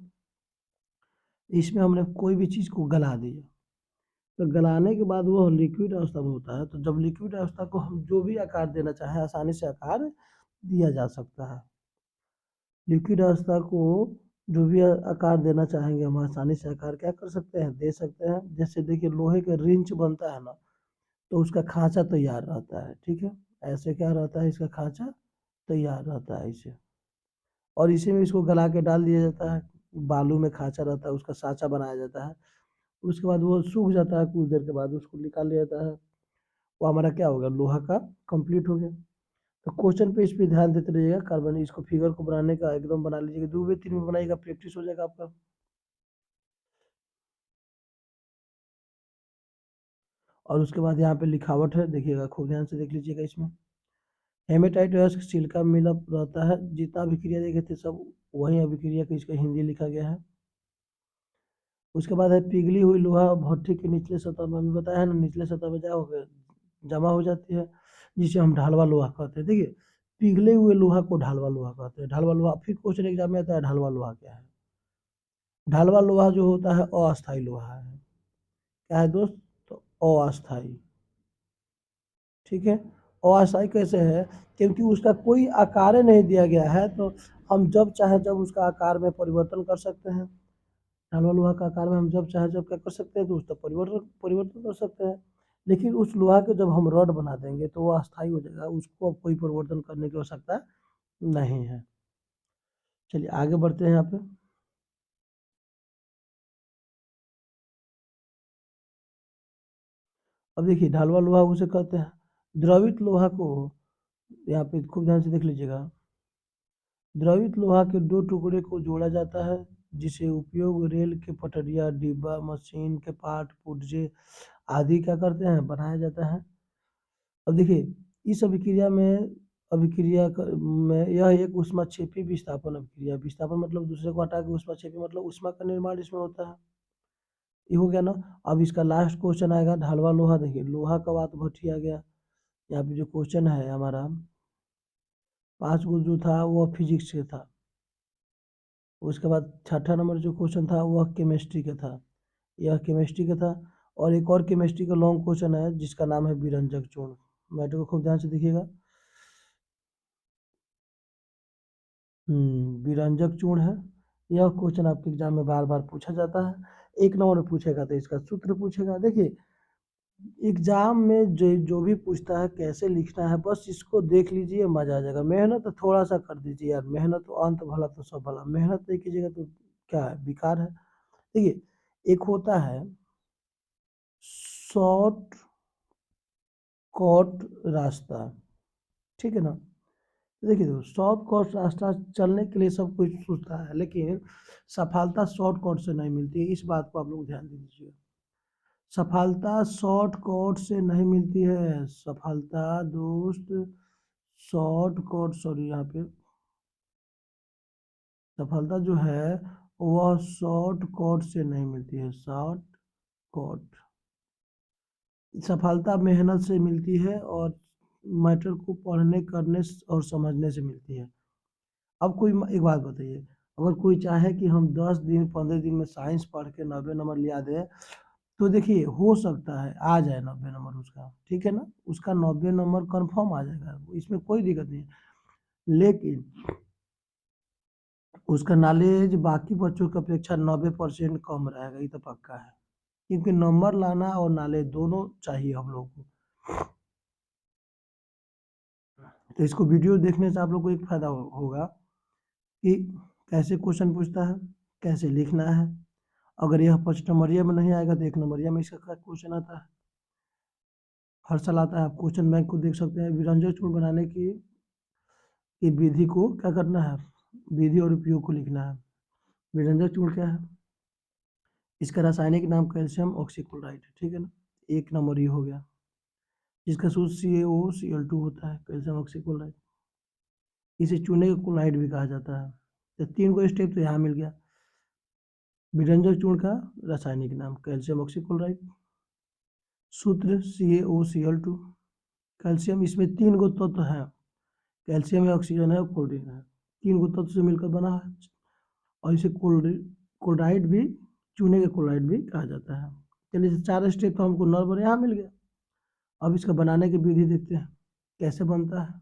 इसमें हमने कोई भी चीज़ को गला दिया, तो गलाने के बाद वो लिक्विड अवस्था में होता है। तो जब लिक्विड अवस्था को हम जो भी आकार देना चाहें, आसानी से आकार दिया जा सकता है। लिक्विड अवस्था को जो भी आकार देना चाहेंगे, हम आसानी से आकार क्या कर सकते हैं, दे सकते हैं। जैसे देखिए लोहे का रिंच बनता है ना, तो उसका खांचा तैयार रहता है, ठीक है। ऐसे क्या रहता है, इसका खांचा तैयार रहता है इसे, और इसी में इसको गला के डाल दिया जाता है। बालू में खांचा रहता है, उसका साँचा बनाया जाता है। उसके बाद वो सूख जाता है, कुछ देर के बाद उसको निकाल लिया जाता है। वो हमारा क्या हो गया, लोहा का कंप्लीट हो गया। तो क्वेश्चन पे इस पे ध्यान देते रहिएगा। कार्बन इसको फिगर को बनाने का एकदम बना लीजिएगा, 2 में 3 में बनाइएगा, प्रैक्टिस हो जाएगा आपका। और उसके बाद यहाँ पे लिखावट है, देखिएगा खूब ध्यान से देख लीजिएगा। इसमें हेमेटाइट अयस्क सिलिका मिला रहता है, जितना अभिक्रिया देखे थे सब वही अभिक्रिया का इसका हिंदी लिखा गया है। उसके बाद है पिघली हुई लोहा भट्ठी के निचले सतह में, अभी बताया है ना, निचले सतह में क्या हो गया, जमा हो जाती है, जिसे हम ढालवा लोहा कहते हैं। देखिए पिघले हुए लोहा को ढालवा लोहा कहते हैं। ढालवा लोहा फिर क्वेश्चन एग्जाम में आता है, ढालवा लोहा क्या है। ढालवा लोहा जो होता है अस्थाई लोहा है। क्या है दोस्त, तो अस्थाई, ठीक है। अस्थाई कैसे है, क्योंकि उसका कोई आकार नहीं दिया गया है, तो हम जब चाहे जब उसका आकार में परिवर्तन कर सकते हैं। ढालवा लोहा का आकार में हम जब चाहे जब क्या कर सकते हैं, तो उसका परिवर्तन परिवर्तन कर सकते हैं। लेकिन उस लोहा के जब हम रॉड बना देंगे तो वो अस्थाई हो जाएगा, उसको अब कोई परिवर्तन करने की आवश्यकता नहीं है। चलिए आगे बढ़ते हैं यहाँ पे। अब देखिए ढालवा लोहा उसे कहते हैं। द्रवित लोहा को, यहाँ पे खूब ध्यान से देख लीजिएगा। द्रवित लोहा के दो टुकड़े को जोड़ा जाता है, जिसे उपयोग रेल के पटरिया, डिब्बा, मशीन के पार्ट पुर्जे आदि क्या करते हैं, बनाया जाता है। अब देखिए इस अभिक्रिया में, में यह एक ऊष्माक्षेपी विस्थापन अभिक्रिया। विस्थापन मतलब दूसरे को हटा के, ऊष्माक्षेपी मतलब ऊष्मा का निर्माण इसमें होता है। ये हो गया ना। अब इसका लास्ट क्वेश्चन आएगा ढालवा लोहा। देखिए लोहा का वात भट्ठी आ गया। यहाँ पे जो क्वेश्चन है हमारा 5 गो जो था वो फिजिक्स से था। उसके बाद छठा नंबर जो क्वेश्चन था वह केमिस्ट्री का था। यह केमिस्ट्री का था। और एक और केमिस्ट्री का लॉन्ग क्वेश्चन है जिसका नाम है विरंजक चूर्ण। मैटर को खूब ध्यान से देखिएगा। विरंजक चूर्ण है। यह क्वेश्चन आपके एग्जाम में बार बार पूछा जाता है। 1 नंबर में पूछेगा तो इसका सूत्र पूछेगा। देखिए एग्जाम में जो भी पूछता है कैसे लिखना है, बस इसको देख लीजिए, मजा आ जाएगा। मेहनत तो थोड़ा सा कर दीजिए यार, मेहनत तो अंत भला तो सब भला, मेहनत नहीं कीजिएगा तो क्या है, बेकार है। देखिए एक होता है शॉर्ट कट रास्ता, ठीक है ना। देखिए दोस्त, शॉर्ट कट रास्ता चलने के लिए सब कुछ सोचता है, लेकिन सफलता शॉर्ट कट से नहीं मिलती है। इस बात को आप लोग ध्यान दीजिए। सफलता शॉर्ट कट से नहीं मिलती है। सफलता दोस्त शॉर्ट कट, सॉरी यहाँ पे सफलता जो है वह शॉर्ट कट से नहीं मिलती है। शॉर्ट कट सफलता मेहनत से मिलती है और मैटर को पढ़ने करने और समझने से मिलती है। अब कोई एक बात बताइए, अगर कोई चाहे कि हम 10 दिन 15 दिन में साइंस पढ़ के 90 नंबर लिया दें, तो देखिए हो सकता है आ जाए 90 नंबर उसका, ठीक है ना, उसका 90 नंबर कन्फर्म आ जाएगा, इसमें कोई दिक्कत नहीं है। लेकिन उसका नॉलेज बाकी बच्चों की अपेक्षा 90% कम रहेगा, ये तो पक्का है। क्योंकि नंबर लाना और नॉलेज दोनों चाहिए हम लोग को। तो इसको वीडियो देखने से आप लोग को एक फायदा होगा कि कैसे क्वेश्चन पूछता है, कैसे लिखना है। अगर यह 5 नंबरिया में नहीं आएगा तो 1 नंबरिया में इसका क्वेश्चन आता है, हर साल आता है। आप क्वेश्चन बैंक को देख सकते हैं। विरंजक चूर्ण बनाने की विधि को क्या करना है, विधि और उपयोग को लिखना है। विरंजक चूर्ण क्या है, इसका रासायनिक नाम कैल्शियम ऑक्सीक्लोराइड है, ठीक है ना। 1 नंबर ये हो गया। इसका सूत्र CaOCl2 होता है, कैल्शियम ऑक्सीक्लोराइड। इसे चूने का क्लोराइड भी कहा जाता है। तो 3 स्टेप तो यहाँ मिल गया। विरंजक चूर्ण का रासायनिक नाम कैल्शियम ऑक्सीक्लोराइड, सूत्र CaOCl2। कैल्शियम, इसमें 3 तत्व हैं, कैल्शियम है, ऑक्सीजन है और क्लोरीन है। 3 तत्व से मिलकर बना है। और इसे क्लोराइड भी, चूने का क्लोराइड भी कहा जाता है। चलिए 4 स्टेप तो हमको नॉर्मल यहाँ मिल गया। अब इसका बनाने की विधि देखते हैं कैसे बनता है।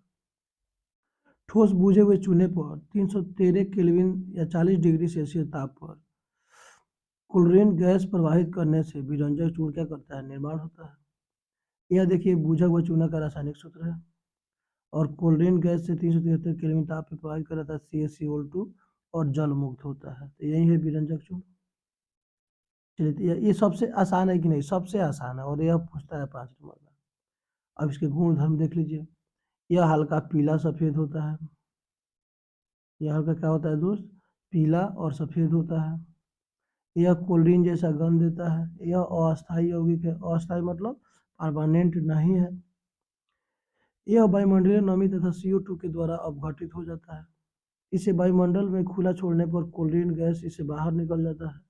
ठोस बुझे हुए चूने पर 313 केल्विन या 40 डिग्री सेल्सियस ताप पर क्लोरीन गैस प्रवाहित करने से विरंजक चूर्ण क्या करता है, निर्माण होता है। यह देखिए बुझा हुआ चूना का रासायनिक सूत्र है। और क्लोरीन गैस से 373 केल्विन ताप पर प्रवाहित कर रहा था CaCO2 और जल मुक्त होता है। तो यही है विरंजक चूर्ण। चलिए तो ये सबसे आसान है कि नहीं, सबसे आसान है, और यह पूछता है 5 नंबर का। अब इसके गुण धर्म देख लीजिए। यह हल्का पीला सफेद होता है। यह हल्का क्या होता है दोस्त, पीला और सफेद होता है। यह क्लोरीन जैसा गंध देता है। यह अस्थायी यौगिक है। अस्थायी मतलब परमानेंट नहीं है। यह वायुमंडलीय नमी तथा CO2 के द्वारा अपघटित हो जाता है। इसे वायुमंडल में खुला छोड़ने पर क्लोरीन गैस इसे बाहर निकल जाता है।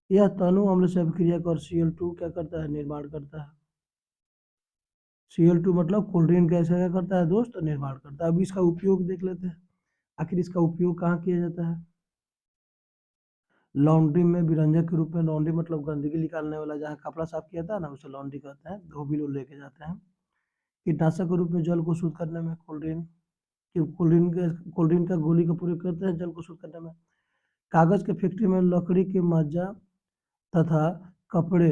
यह तनु अम्ल से अभिक्रिया कर Cl2 क्या करता है, निर्माण करता है। Cl2 मतलब क्लोरीन गैस का क्या करता है दोस्त, निर्माण करता है। अब इसका उपयोग देख लेते हैं, आखिर इसका उपयोग कहाँ किया जाता है। लॉन्ड्री में विरंजक के रूप में, लॉन्ड्री मतलब गंदगी निकालने वाला, जहाँ कपड़ा साफ किया था ना उसे लॉन्ड्री कहते हैं। धोबी लोग लेके जाते हैं। कीटनाशक के रूप में जल को शुद्ध करने में क्लोरीन, क्लोरीन का गोली का प्रयोग करते हैं जल को शुद्ध करने में। कागज के फैक्ट्री में लकड़ी के मज्जा तथा कपड़े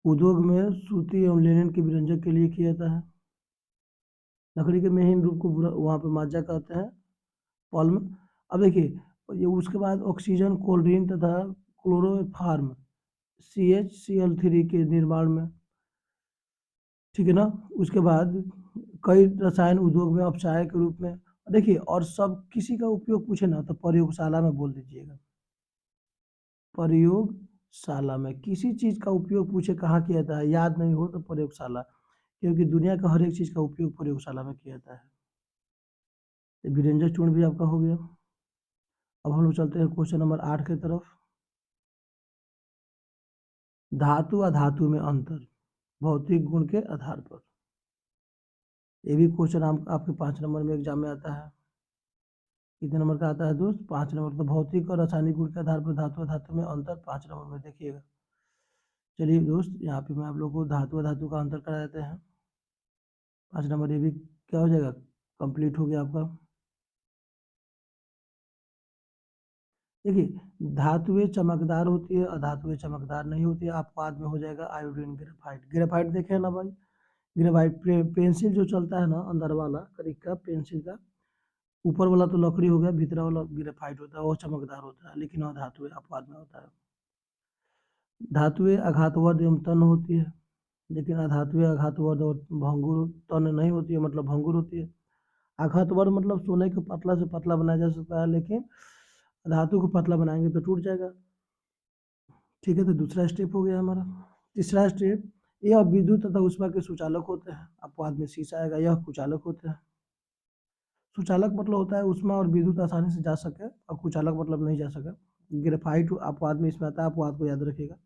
उद्योग में सूती एवं लिनन के विरंजक के लिए किया जाता है। लकड़ी के मेन रूप को वहाँ पे माजा कहते हैं, पल्म। अब देखिए ये उसके बाद ऑक्सीजन, क्लोरीन तथा क्लोरोफार्म CHCl3 के निर्माण में, ठीक है ना। उसके बाद कई रसायन उद्योग में अपचायक के रूप में। देखिए और सब किसी का उपयोग पूछे ना तो प्रयोगशाला में बोल दीजिएगा। प्रयोगशाला में किसी चीज का उपयोग पूछे कहाँ किया जाता है, याद नहीं हो तो प्रयोगशाला, क्योंकि दुनिया का हर एक चीज का उपयोग प्रयोगशाला में किया जाता है। विरंजक चूर्ण भी आपका हो गया। अब हम लोग चलते हैं क्वेश्चन नंबर 8 की तरफ। धातु अधातु में अंतर भौतिक गुण के आधार पर। ये भी क्वेश्चन आपके 5 नंबर में एग्जाम में आता है। कितने नंबर का आता है दोस्त? 5 नंबर। तो भौतिक और रासायनिक गुण के आधार पर धातु और धातु में अंतर 5 नंबर में देखिएगा। चलिए दोस्त, यहाँ पे मैं आप लोग को धातु और धातु का अंतर करा देते हैं। 5 नंबर ये भी क्या हो जाएगा, कंप्लीट हो गया आपका। देखिए, धातुएं चमकदार होती है, अधातुएं चमकदार नहीं होती है। आपको बाद में हो जाएगा आयोडीन ग्रेफाइट। ग्रेफाइट देखे ना भाई, ग्रेफाइट पेंसिल जो चलता है ना, अंदर वाला करिक्का पेंसिल का, ऊपर वाला तो लकड़ी हो गया, भीतर वाला ग्रेफाइट होता है, वो चमकदार होता है, लेकिन वह धातुएं अपवाद में होता है। धातुएं आघातवर्ध एवं तन्य होती है, लेकिन अधातुएं आघातवर्ध और भंगुर तन्य नहीं होती है, मतलब भंगुर होती है। आघातवर्ध मतलब सोने को पतला से पतला बनाया जा सकता है, लेकिन धातु को पतला बनाएंगे तो टूट जाएगा। ठीक है, तो दूसरा स्टेप हो गया हमारा। तीसरा स्टेप, यह विद्युत तथा ऊष्मा के सुचालक होते हैं। अपवाद में शीशा आएगा, यह कुचालक होते हैं। सुचालक मतलब होता है उष्मा और विद्युत आसानी से जा सके, और कुचालक मतलब नहीं जा सके। ग्रेफाइट अपवाद में इसमें आता है, अपवाद को याद रखिएगा।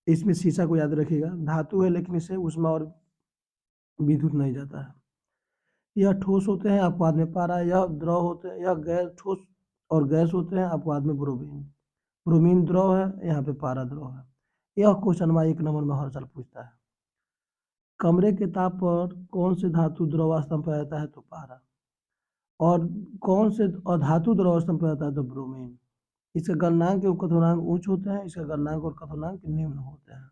इसमें शीशा को याद रखिएगा। धातु है लेकिन इससे उष्मा और विद्युत नहीं जाता है। यह ठोस होते हैं, अपवाद में पारा। यह द्रव होते हैं, यह गैस ठोस और गैस होते हैं, अपवाद में ब्रोमीन। ब्रोमीन द्रव है, यहाँ पे पारा द्रव है। यह क्वेश्चन 1 नंबर में हर साल पूछता है। कमरे के ताप पर कौन से धातु द्रव अवस्था में पाया जाता है? तो पारा। और कौन से अधातु द्रव अवस्था में पाया जाता है? तो ब्रोमीन। इसका गलनांक एवं कथनांक उच्च होते हैं, इसका गलनांक और कथनांक निम्न होते हैं।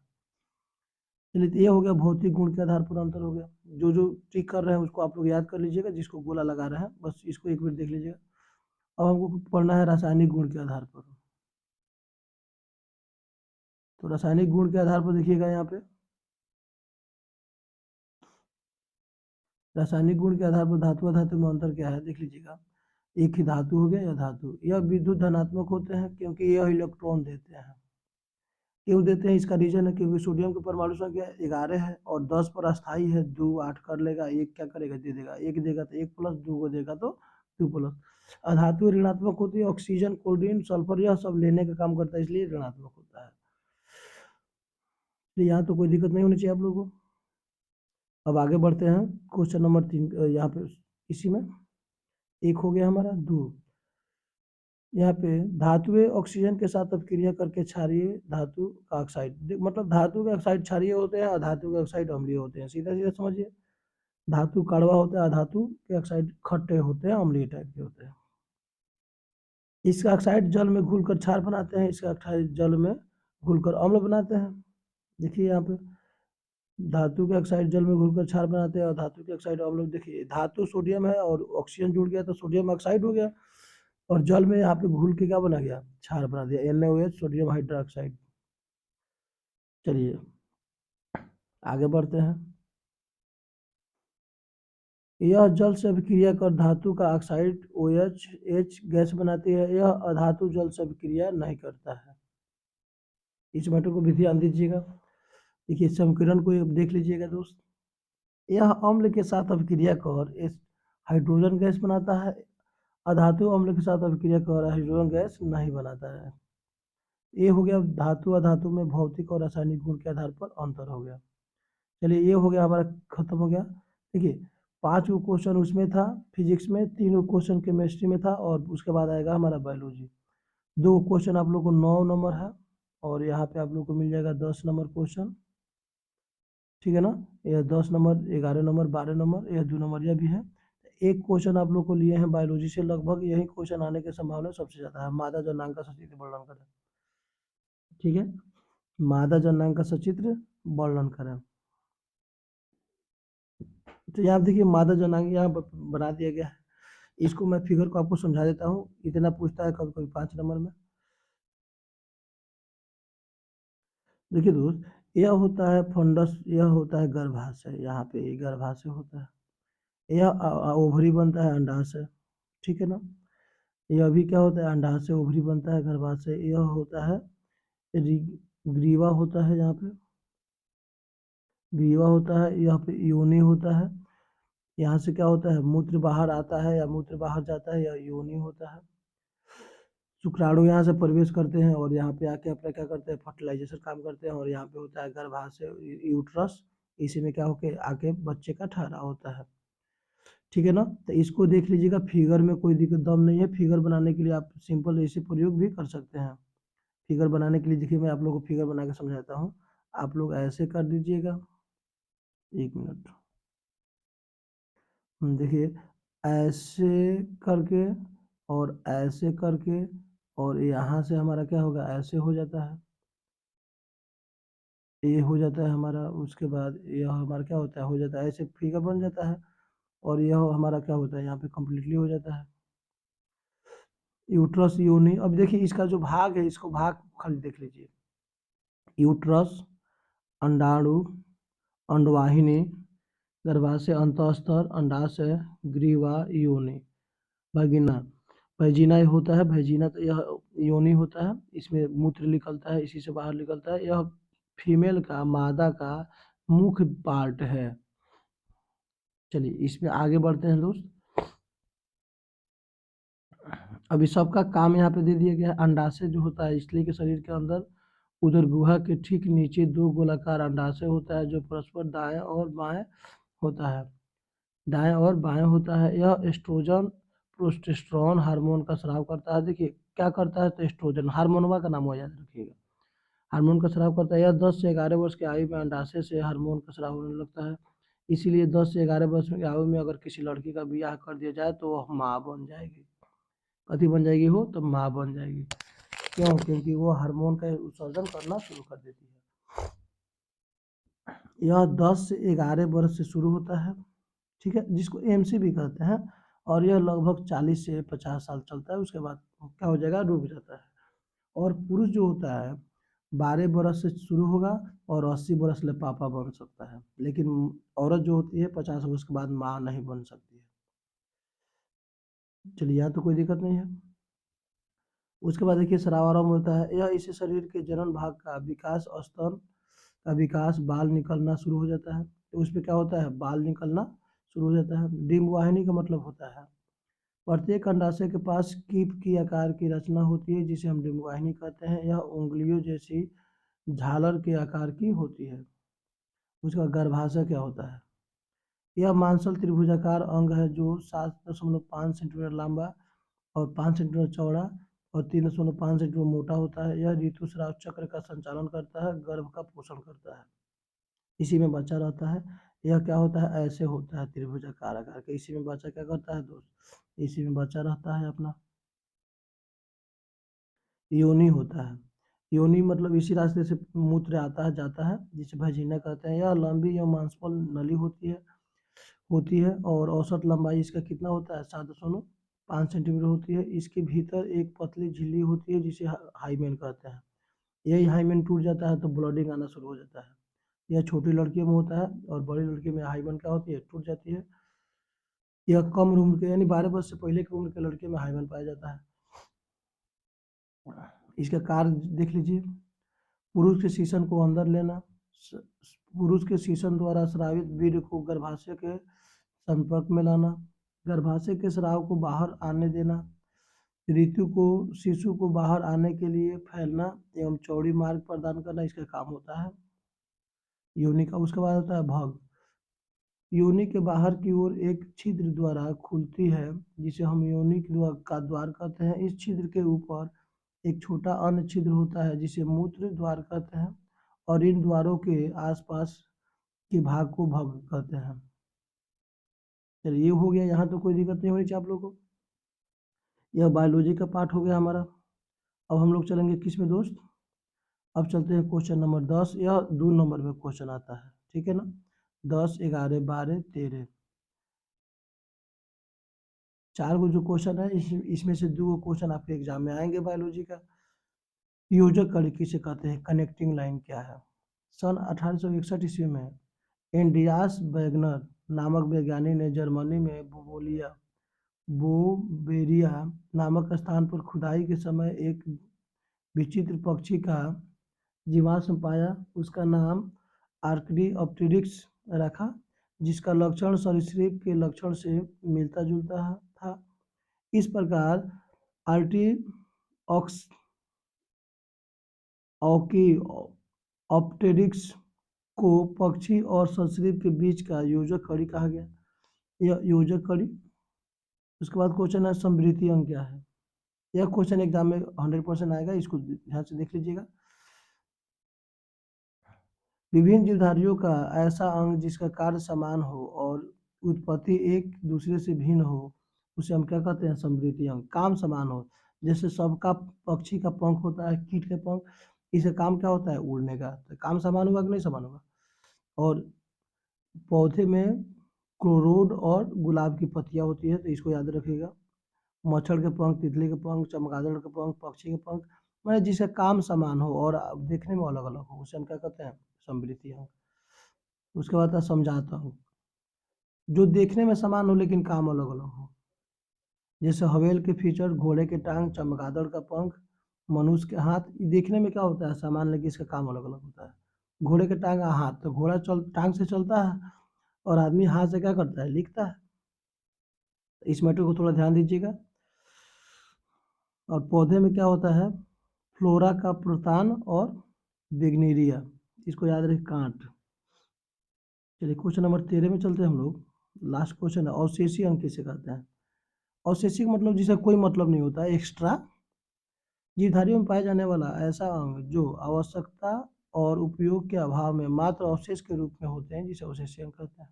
चलिए, तो ये हो गया भौतिक गुण के आधार पर अंतर हो गया। जो जो टिक कर रहे हैं उसको आप लोग याद कर लीजिएगा, जिसको गोला लगा रहे हैं बस इसको एक मिनट देख लीजिएगा। अब हमको पढ़ना है रासायनिक गुण के आधार पर। तो रासायनिक गुण के आधार पर देखिएगा यहाँ पे, रासायनिक गुण के आधार पर धातु और धातु में अंतर क्या है देख लीजिएगा। एक ही धातु हो गया या धातु, यह विद्युत धनात्मक होते हैं क्योंकि यह इलेक्ट्रॉन देते हैं। क्यों देते हैं, इसका रीजन है क्योंकि सोडियम की परमाणु संख्या 11 है और 10 पर अस्थाई है। 2 8 कर लेगा, एक क्या करेगा, दे देगा। एक देगा तो 1+, 2 को देगा तो 2+। अधातु ऋणात्मक होती है, ऑक्सीजन क्लोरीन सल्फर यह सब लेने का काम करता है, इसलिए ऋणात्मक होता है। तो यहाँ तो कोई दिक्कत नहीं होनी चाहिए आप लोगों को। अब आगे बढ़ते हैं क्वेश्चन नंबर 3। यहाँ पे इसी में एक हो गया हमारा, 2। यहाँ पे धातुएं ऑक्सीजन के साथ अपक्रिया करके क्षारीय धातु का ऑक्साइड, मतलब धातु के ऑक्साइड क्षारीय होते हैं, अधातु के ऑक्साइड अम्लीय होते हैं। सीधा सीधा समझिए, धातु कड़वा होता है, अधातु के ऑक्साइड खट्टे होते हैं, अम्लीय टाइप के होते हैं। इसका ऑक्साइड जल में घुलकर क्षार बनाते हैं, इसका ऑक्साइड जल में घुलकर अम्ल बनाते हैं। देखिए यहाँ पे धातु के ऑक्साइड जल में घुलकर क्षार बनाते हैं और धातु के ऑक्साइड अम्ल। देखिए धातु सोडियम है और ऑक्सीजन जुड़ गया तो सोडियम ऑक्साइड हो गया, और जल में यहाँ पे घुल के क्या बना गया, क्षार बना दिया, NaOH सोडियम हाइड्रोक्साइड। चलिए आगे बढ़ते हैं। यह जल से अभिक्रिया कर धातु का ऑक्साइड OH गैस बनाती है। यह अधातु जल से अभिक्रिया नहीं करता है। इस मैटर को भी ध्यान दीजिएगा। देखिए समीकरण को देख लीजिएगा दोस्त। यह अम्ल के साथ अभिक्रिया कर इस हाइड्रोजन गैस बनाता है, अधातु अम्ल के साथ अभिक्रिया कर हाइड्रोजन गैस नहीं बनाता है। ये हो गया धातु अधातु में भौतिक और रासायनिक गुण के आधार पर अंतर हो गया। चलिए ये हो गया हमारा, खत्म हो गया। देखिए 5 गो क्वेश्चन उसमें था फिजिक्स में, 3 गो क्वेश्चन केमिस्ट्री में था, और उसके बाद आएगा हमारा बायोलॉजी। 2 क्वेश्चन आप लोग को 9 नंबर है, और यहाँ पे आप लोग को मिल जाएगा 10 नंबर क्वेश्चन। ठीक है ना, यह 10 नंबर, 11 नंबर, 12 नंबर, यह 2 नंबर यह भी है। एक क्वेश्चन आप लोग को लिए हैं बायोलॉजी से, लगभग यही क्वेश्चन आने की संभावना सबसे ज़्यादा है। मादा जनांग का सचित्र वर्णन करें। ठीक है, मादा जनांग का सचित्र वर्णन करें। तो यहाँ देखिए मादा जनांग यहाँ बना दिया गया है। इसको मैं फिगर को आपको समझा देता हूँ, इतना पूछता है कभी कभी 5 नंबर में। देखिए दोस्त, यह होता है फंडस, यह होता है गर्भाशय, यहाँ पे गर्भाशय होता है। यह ओवरी बनता है अंडाशय। ठीक है ना, यह भी क्या होता है, अंडाशय ओवरी बनता है, गर्भाशय। यह होता है ग्रीवा होता है, यहाँ पे ग्रीवा होता है, यहाँ पे योनि होता है। यहाँ से क्या होता है, मूत्र बाहर आता है या मूत्र बाहर जाता है, यह योनि होता है। शुक्राणु यहाँ से प्रवेश करते हैं और यहाँ पे आके अपना क्या करते हैं, फर्टिलाइजेशन काम करते हैं, और यहाँ पे होता है गर्भाशय यूट्रस। इसी में क्या होके आके बच्चे का ठहराव होता है। ठीक है ना। तो इसको देख लीजिएगा, फिगर में कोई दिक्कत दम नहीं है। फिगर बनाने के लिए आप सिंपल ऐसे प्रयोग भी कर सकते हैं। फिगर बनाने के लिए देखिए, मैं आप लोगों को फिगर बना के समझाता हूँ। आप लोग ऐसे कर दीजिएगा, 1 मिनट। देखिए, ऐसे करके और ऐसे करके, और यहाँ से हमारा क्या होगा, ऐसे हो जाता है, ये हो जाता है हमारा। उसके बाद यह हमारा क्या होता है, हो जाता है, ऐसे फिगर बन जाता है। और यह हमारा क्या होता है, यहाँ पे कंप्लीटली हो जाता है। यूट्रस योनि, अब देखिए इसका जो भाग है, इसको भाग खाली देख लीजिए। यूट्रस, अंडाणु, अंडवाहिनी, गर्भाशय, अंतःस्तर, अंडाशय, ग्रीवा, योनि, वैगिना। वैजिना होता है, वैजिना तो यह योनि होता है, इसमें मूत्र निकलता है, इसी से बाहर निकलता है। यह फीमेल का, मादा का मुख्य पार्ट है। चलिए इसमें आगे बढ़ते हैं दोस्त। अभी सबका काम यहाँ पे दे दिया गया है। अंडाशय जो होता है स्त्री के शरीर के अंदर, उदर गुहा के ठीक नीचे दो गोलाकार अंडाशय होता है, जो परस्पर दाएं और बाएं होता है, दाएं और बाएं होता है। यह एस्ट्रोजन प्रोस्टेस्टेरोन हार्मोन का स्राव करता है। देखिए क्या करता है, तो एस्ट्रोजन हार्मोनवा का नाम याद रखिएगा, हार्मोन का स्राव करता है। यह 10 से 11 वर्ष की आयु में अंडाशय से हार्मोन का स्राव होने लगता है। इसीलिए 10 से 11 वर्ष की आयु में अगर किसी लड़की का ब्याह कर दिया जाए तो वह माँ बन जाएगी। कथी बन जाएगी, हो तो माँ बन जाएगी। क्यों, क्योंकि वो हार्मोन का उत्सर्जन करना शुरू कर देती है। यह 10 से 11 वर्ष से शुरू होता है, ठीक है, जिसको एमसी भी कहते हैं। और यह लगभग 40 से 50 साल चलता है, उसके बाद क्या हो जाएगा, रुक जाता है। और पुरुष जो होता है 12 बरस से शुरू होगा और 80 बरस ले पापा बन सकता है, लेकिन औरत जो होती है 50 वर्ष के बाद माँ नहीं बन सकती है। चलिए यहाँ तो कोई दिक्कत नहीं है। उसके बाद देखिए स्राव आरंभ होता है। यह इसी शरीर के जनन भाग का विकास, स्तन का विकास, बाल निकलना शुरू हो जाता है। तो उसमें क्या होता है, बाल निकलना शुरू हो जाता है। डिम्ब वाहिनी का मतलब होता है प्रत्येक अंडाशय के पास कीप की आकार की रचना होती है, जिसे हम डिम्ब वाहिनी कहते हैं। यह उंगलियों जैसी झालर के आकार की होती है। उसका गर्भाशय क्या होता है, यह मांसल त्रिभुजाकार अंग है जो 7.5 सेंटीमीटर लंबा और 5 सेंटीमीटर चौड़ा और 3.5 सेंटीमीटर मोटा होता है। यह ऋतुस्राव चक्र का संचालन करता है, गर्भ का पोषण करता है, इसी में बच्चा रहता है। यह क्या होता है, ऐसे होता है त्रिभुजाकार आकार के, इसी में बच्चा क्या करता है दोस्त, इसी में बच्चा रहता है अपना। योनि होता है, योनि मतलब इसी रास्ते से मूत्र आता है जाता है, जिसे वैजिना कहते हैं। यह लंबी या मांसपल नली होती है और औसत लंबाई इसका कितना होता है, 7.5 सेंटीमीटर होती है। इसके भीतर एक पतली झिल्ली होती है जिसे हाइमेन कहते हैं। यही हाइमेन टूट जाता है तो ब्लडिंग आना शुरू हो जाता है। यह छोटी लड़कियों में होता है और बड़ी लड़की में हाइमेन क्या होती है, टूट जाती है। यह कम उम्र के यानी 12 वर्ष से पहले की उम्र के लड़के में हाइमेन पाया जाता है। इसका कार्य देख लीजिए। पुरुष के शीशन को अंदर लेना, पुरुष के शीशन द्वारा स्रावित वीर्य को गर्भाशय के संपर्क में लाना, गर्भाशय के स्राव को बाहर आने देना, ऋतु को शिशु को बाहर आने के लिए फैलना एवं चौड़ी मार्ग प्रदान करना इसका काम होता है योनि का। उसके बाद होता है भग। योनि के बाहर की ओर एक छिद्र द्वारा खुलती है, जिसे हम योनि का द्वार कहते हैं। इस छिद्र के ऊपर एक छोटा अन्य छिद्र होता है जिसे मूत्र द्वार कहते हैं, और इन द्वारों के आसपास के भाग को भग कहते हैं। चलिए ये हो गया, यहाँ तो कोई दिक्कत नहीं होनी चाहिए आप लोगों को। यह बायोलॉजी का पार्ट हो गया हमारा। अब हम लोग चलेंगे किस में दोस्त, अब चलते हैं क्वेश्चन नंबर 10। यह 2 नंबर में क्वेश्चन आता है, ठीक है ना, 10, 11, 12, 13, 4 गो जो क्वेश्चन है, इसमें से 2 क्वेश्चन आपके एग्जाम में आएंगे बायोलॉजी का। योजक कड़ी किसे कहते हैं, कनेक्टिंग लाइन क्या है। सन 1861 ईस्वी में एंड्रियास वैगनर नामक वैज्ञानिक ने जर्मनी में बोबेरिया नामक स्थान पर खुदाई के समय एक विचित्र पक्षी का जीवाश्म पाया। उसका नाम आर्किडीप्टेरिक्स रखा, जिसका लक्षण सरीसृप के लक्षण से मिलता जुलता था। इस प्रकार आर्टिऑक्स ऑप्टेरिक्स को पक्षी और सरीसृप के बीच का योजक कड़ी कहा गया। यह योजक कड़ी। उसके बाद क्वेश्चन है समृद्धि अंग क्या है। यह क्वेश्चन एग्जाम में 100% आएगा, इसको ध्यान से देख लीजिएगा। विभिन्न जीवधारियों का ऐसा अंग जिसका कार्य समान हो और उत्पत्ति एक दूसरे से भिन्न हो, उसे हम क्या कहते हैं, समृद्धि अंग। काम समान हो, जैसे सबका पक्षी का पंख होता है, कीट के पंख, इसे काम क्या होता है, उड़ने का, तो काम समान होगा कि नहीं समान होगा। और पौधे में क्लोरोड और गुलाब की पत्तियां होती है, तो इसको याद रखिएगा। मच्छर के पंख, तितली के पंख, चमगादड़ के पंख, पक्षी के पंख, मैंने जिसका काम समान हो और देखने में अलग अलग हो, उसे हम क्या कहते हैं, समृद्धि अंग। उसके बाद समझाता हूँ, जो देखने में समान हो लेकिन काम अलग अलग हो, जैसे हवेल के फीचर, घोड़े के टांग, चमगादड़ का पंख, मनुष्य के हाथ। ये देखने में क्या होता है, समान, लेकिन इसका काम अलग अलग होता है। घोड़े के टांग हाथ, तो घोड़ा टांग से चलता है और आदमी हाथ से क्या करता है, लिखता है। इस मैटर को थोड़ा ध्यान दीजिएगा। और पौधे में क्या होता है, फ्लोरा का प्रोतान और बिग्नीरिया, इसको याद रखें, कांट। चलिए क्वेश्चन नंबर 13 में चलते हैं हम लोग। लास्ट क्वेश्चन है, अवशेषी अंग किसे कहते हैं। अवशेषी मतलब जिसका कोई मतलब नहीं होता है, एक्स्ट्रा। जीवधारियों में पाए जाने वाला ऐसा अंग जो आवश्यकता और उपयोग के अभाव में मात्र अवशेष के रूप में होते हैं, जिसे अवशेषी अंग कहते हैं।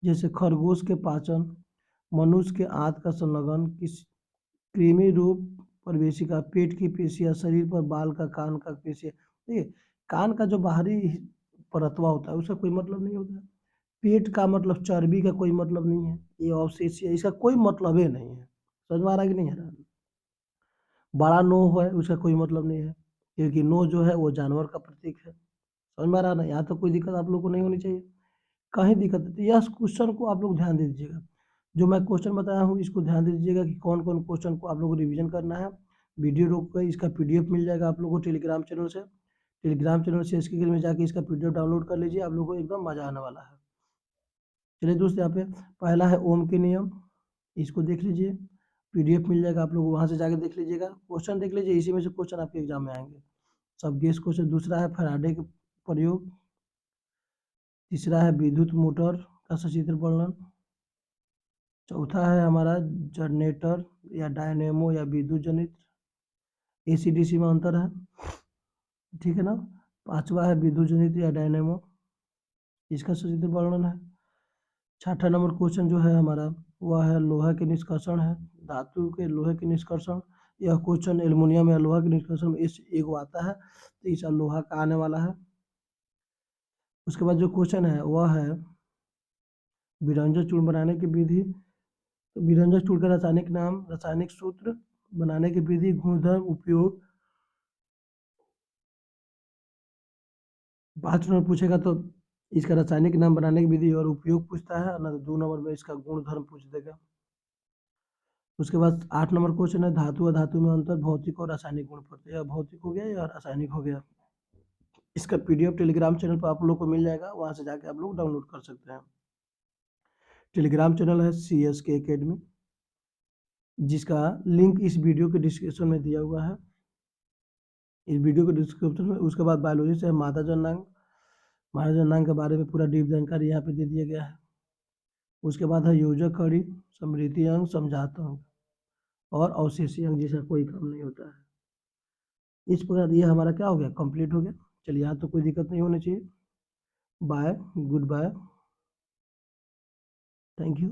जैसे खरगोश के पाचन, मनुष्य के आंत का संलग्न, किसी कृमि रूप प्रवेशिका, पेट की पेशियां, शरीर पर बाल का, कान का पेशियां। देखिए, कान का जो बाहरी परतवा होता है उसका कोई मतलब नहीं होता है। पेट का मतलब चर्बी का कोई मतलब नहीं है, ये अवशेषीय, इसका कोई मतलब ही नहीं है। समझ में आ रहा है कि नहीं आ रहा। बड़ा नो है, उसका कोई मतलब नहीं है, क्योंकि नो जो है वो जानवर का प्रतीक है। समझ में आ रहा ना, यहाँ तो कोई दिक्कत आप लोग को नहीं होनी चाहिए, कहीं दिक्कत नहीं। तो यह क्वेश्चन को आप लोग ध्यान दे दीजिएगा, जो मैं क्वेश्चन बताया हूँ इसको ध्यान दे दीजिएगा कि कौन कौन क्वेश्चन को आप लोग को रिवीजन करना है। वीडियो रोक कर इसका पीडीएफ मिल जाएगा आप लोगों को टेलीग्राम चैनल से। टेलीग्राम चैनल से इसके में जाके इसका पीडीएफ डाउनलोड कर लीजिए, आप लोगों को एकदम मजा आने वाला है। चलिए दोस्त, यहाँ पे पहला है ओम के नियम, इसको देख लीजिए, पीडीएफ मिल जाएगा, आप लोग वहाँ से जाके देख लीजिएगा, क्वेश्चन देख लीजिए, इसी में से क्वेश्चन आपके एग्जाम में आएंगे सब गेस क्वेश्चन। दूसरा है फैराडे के प्रयोग। तीसरा है विद्युत मोटर का सचित्र वर्णन। चौथा है हमारा जनरेटर या डायनेमो या विद्युत जनित, एसी डीसी में अंतर है, ठीक है ना। पांचवा है विद्युत जनित या डायनेमो, इसका सचित्र वर्णन है। छठा नंबर क्वेश्चन जो है हमारा वह है लोहा के निष्कर्षण है, धातु के लोहे के निष्कर्षण। यह क्वेश्चन एल्युमिनियम या लोहा के निष्कर्षण में इस एक आता है, तो इस लोहा का आने वाला है। उसके बाद जो क्वेश्चन है वह है विरंजन चूर्ण बनाने की विधि। तो विरंजन चूर्ण का रासायनिक नाम, रासायनिक सूत्र, बनाने की विधि, गुणधर्म, उपयोग। 5 नंबर पूछेगा तो इसका रासायनिक नाम, बनाने की विधि और उपयोग पूछता है ना, तो 2 नंबर में इसका गुणधर्म पूछ देगा। उसके बाद 8 नंबर क्वेश्चन है धातु और धातु में अंतर, भौतिक और रासायनिक गुण पड़ते हैं। भौतिक हो गया या रासायनिक हो गया। इसका पीडीएफ टेलीग्राम चैनल पर आप लोग को मिल जाएगा, वहां से जाके आप लोग डाउनलोड कर सकते हैं। टेलीग्राम चैनल है CSK Academy, जिसका लिंक इस वीडियो के डिस्क्रिप्शन में दिया हुआ है, इस वीडियो के डिस्क्रिप्शन में। उसके बाद बायोलॉजी से मादा जननांग, मादा जननांग के बारे में पूरा डीप जानकारी यहाँ पे दे दिया गया है। उसके बाद है योजक कड़ी, समृद्धि अंग, समझाता अंग और अवशेषी अंग, जिसका कोई काम नहीं होता है। इस प्रकार ये हमारा क्या हो गया, कंप्लीट हो गया। चलिए, यहाँ तो कोई दिक्कत नहीं होनी चाहिए। Bye, goodbye, thank you.